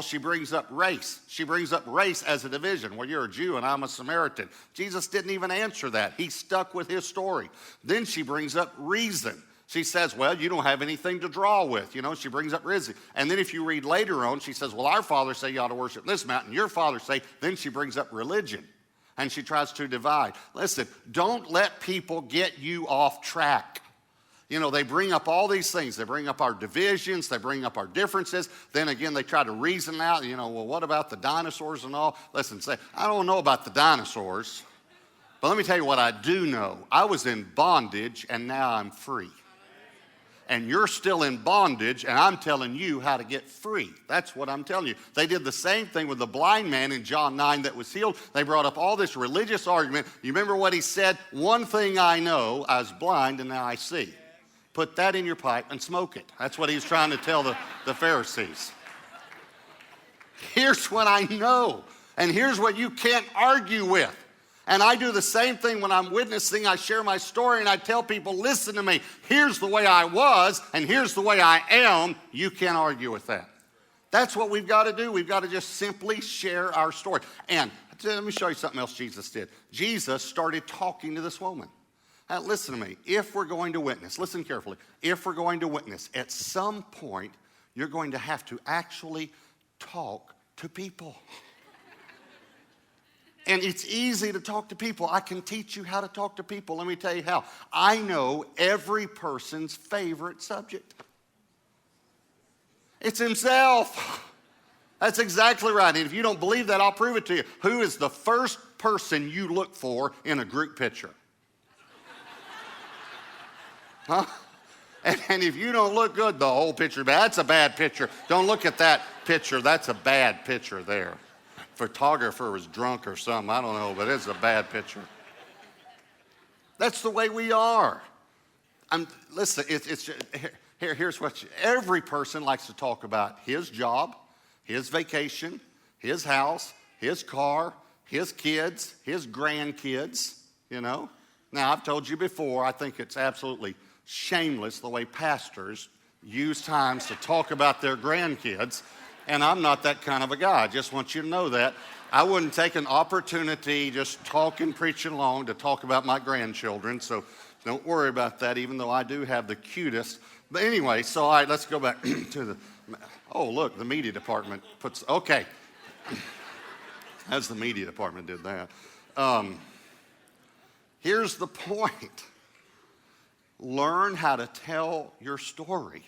she brings up race. She brings up race as a division. Well, you're a Jew and I'm a Samaritan. Jesus didn't even answer that. He stuck with his story. Then she brings up reason. She says, well, you don't have anything to draw with. She brings up reason. And then if you read later on, she says, well, our fathers say you ought to worship this mountain. Your fathers say. Then she brings up religion. And she tries to divide. Listen, don't let people get you off track. They bring up all these things. They bring up our divisions. They bring up our differences. Then again, they try to reason out, well, what about the dinosaurs and all? Listen, say, I don't know about the dinosaurs, but let me tell you what I do know. I was in bondage, and now I'm free. And you're still in bondage, and I'm telling you how to get free. That's what I'm telling you. They did the same thing with the blind man in John 9 that was healed. They brought up all this religious argument. You remember what he said? One thing I know, I was blind, and now I see. Put that in your pipe and smoke it. That's what he's trying to tell the Pharisees. Here's what I know, and here's what you can't argue with. And I do the same thing when I'm witnessing. I share my story, and I tell people, listen to me. Here's the way I was, and here's the way I am. You can't argue with that. That's what we've got to do. We've got to just simply share our story. And let me show you something else Jesus did. Jesus started talking to this woman. Now, listen to me. If we're going to witness, listen carefully. If we're going to witness, at some point, you're going to have to actually talk to people. And it's easy to talk to people. I can teach you how to talk to people. Let me tell you how. I know every person's favorite subject. It's himself. That's exactly right. And if you don't believe that, I'll prove it to you. Who is the first person you look for in a group picture? Huh? And if you don't look good, the whole picture, that's a bad picture. Don't look at that picture. That's a bad picture there. Photographer was drunk or something. I don't know, but it's a bad picture. That's the way we are. Listen, here's what every person likes to talk about: his job, his vacation, his house, his car, his kids, his grandkids, Now, I've told you before, I think it's absolutely shameless the way pastors use times to talk about their grandkids, and I'm not that kind of a guy. I just want you to know that. I wouldn't take an opportunity just talking, preaching along to talk about my grandchildren, so don't worry about that, even though I do have the cutest. But anyway, so all right, let's go back to the, oh, look, the media department okay. As the media department did that. Here's the point. Learn how to tell your story.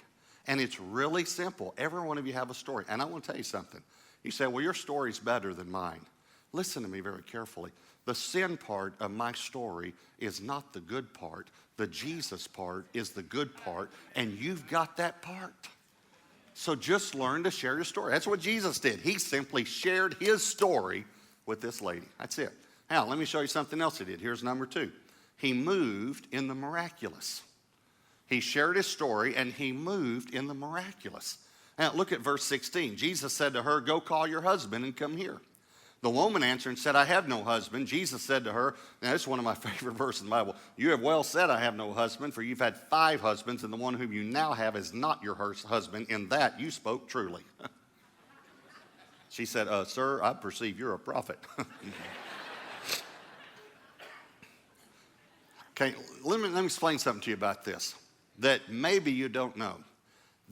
And it's really simple. Every one of you have a story. And I want to tell you something. You say, well, your story's better than mine. Listen to me very carefully. The sin part of my story is not the good part. The Jesus part is the good part. And you've got that part. So just learn to share your story. That's what Jesus did. He simply shared his story with this lady. That's it. Now, let me show you something else he did. Here's number 2. He moved in the miraculous. He shared his story, and he moved in the miraculous. Now, look at verse 16. Jesus said to her, go call your husband and come here. The woman answered and said, I have no husband. Jesus said to her, now this is one of my favorite verses in the Bible, you have well said, I have no husband, for you've had 5 husbands, and the one whom you now have is not your husband. In that you spoke truly. She said, sir, I perceive you're a prophet. Okay, let me explain something to you about this that maybe you don't know.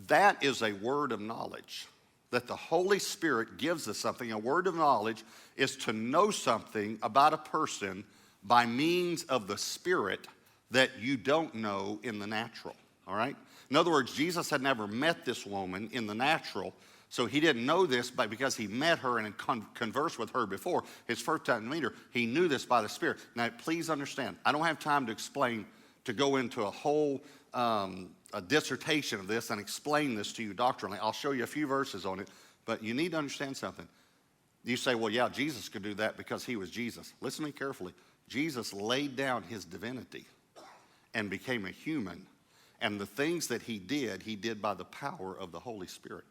That is a word of knowledge, that the Holy Spirit gives us something. A word of knowledge is to know something about a person by means of the Spirit that you don't know in the natural, all right? In other words, Jesus had never met this woman in the natural, so he didn't know this, but because he met her and conversed with her before, his first time to meet her, he knew this by the Spirit. Now, please understand, I don't have time to go into a whole a dissertation of this and explain this to you doctrinally. I'll show you a few verses on it, but you need to understand something. You say, well, yeah, Jesus could do that because he was Jesus. Listen to me carefully. Jesus laid down his divinity and became a human, and the things that he did by the power of the Holy Spirit.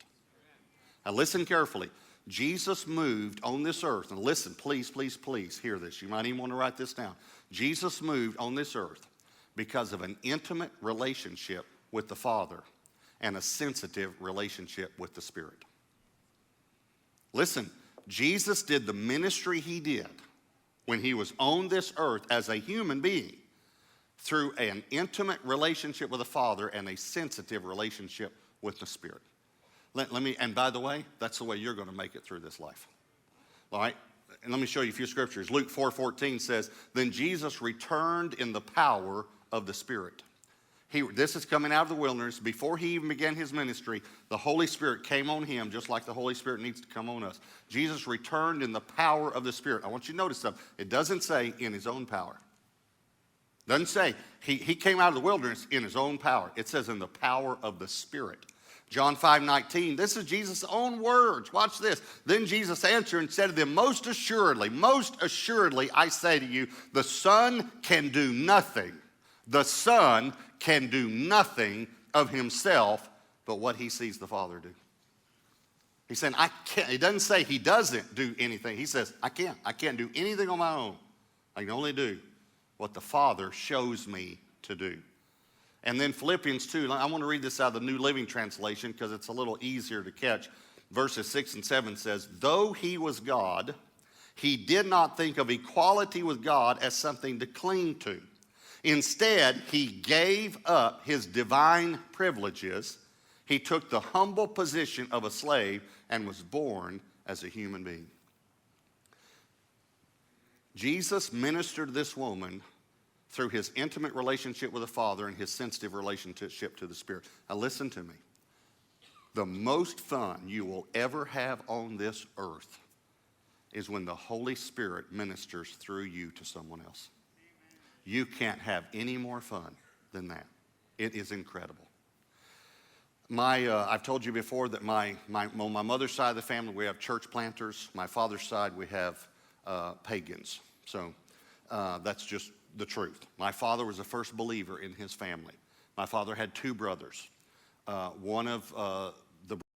Now listen carefully. Jesus moved on this earth, and listen, please, please, please hear this. You might even want to write this down. Jesus moved on this earth because of an intimate relationship with the Father and a sensitive relationship with the Spirit. Listen, Jesus did the ministry he did when he was on this earth as a human being through an intimate relationship with the Father and a sensitive relationship with the Spirit. And by the way, that's the way you're going to make it through this life. All right? And let me show you a few scriptures. Luke 4:14 says, then Jesus returned in the power of the Spirit. This is coming out of the wilderness. Before he even began his ministry, the Holy Spirit came on him just like the Holy Spirit needs to come on us. Jesus returned in the power of the Spirit. I want you to notice something. It doesn't say in his own power. It doesn't say he came out of the wilderness in his own power. It says in the power of the Spirit. John 5:19, this is Jesus' own words. Watch this. Then Jesus answered and said to them, most assuredly, I say to you, the Son can do nothing. The Son can do nothing of himself but what he sees the Father do. He's saying, I can't. He doesn't say he doesn't do anything. He says, I can't do anything on my own. I can only do what the Father shows me to do. And then Philippians 2, I want to read this out of the New Living Translation because it's a little easier to catch. Verses 6 and 7 says, though he was God, he did not think of equality with God as something to cling to. Instead, he gave up his divine privileges. He took the humble position of a slave and was born as a human being. Jesus ministered to this woman through his intimate relationship with the Father and his sensitive relationship to the Spirit. Now listen to me. The most fun you will ever have on this earth is when the Holy Spirit ministers through you to someone else. You can't have any more fun than that. It is incredible. I've told you before that on my mother's side of the family, we have church planters. My father's side, we have pagans. So that's just the truth. My father was the first believer in his family. My father had two brothers. One of